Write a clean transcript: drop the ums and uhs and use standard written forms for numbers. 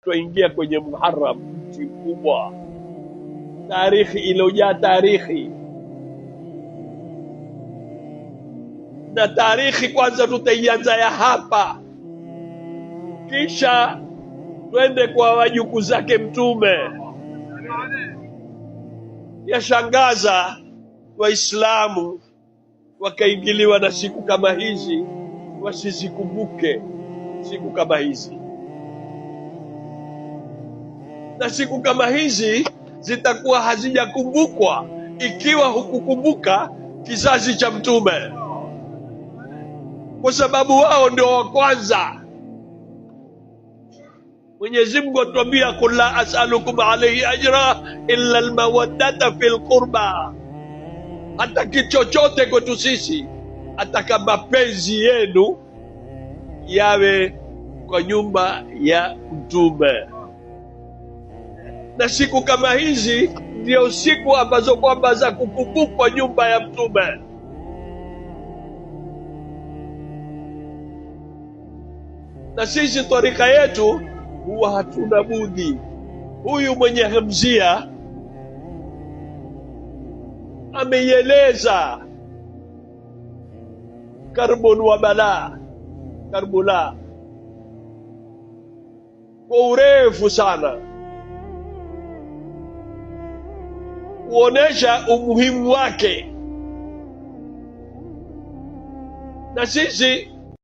Twaingia kwenye Muharram, mti mkubwa, tarikhi iliyojaa tarikhi. Na tarikhi kwanza tutaianza ya hapa, kisha twende kwa wajukuu zake Mtume. Yashangaza Waislamu wakaingiliwa na siku kama hizi, wasizikumbuke siku kama hizi. Na siku kama hizi zitakuwa hazijakumbukwa ikiwa hukukumbuka kizazi cha Mtume, kwa sababu wao ndio wa kwanza. Mwenyezi Mungu atuambia, qul la as'alukum alayhi ajra illa almawaddata fil qurba. Hataki chochote kwetu sisi, ataka mapenzi yenu yawe kwa nyumba ya Mtume. Na siku kama hizi ndio siku ambazo kwamba za kukumbukwa nyumba ya Mtume. Na sisi tarika yetu huwa hatuna budi. Huyu mwenye hamzia ameieleza Karbun wa Karbula kwa urefu sana, kuonesha umuhimu wake. Na sisi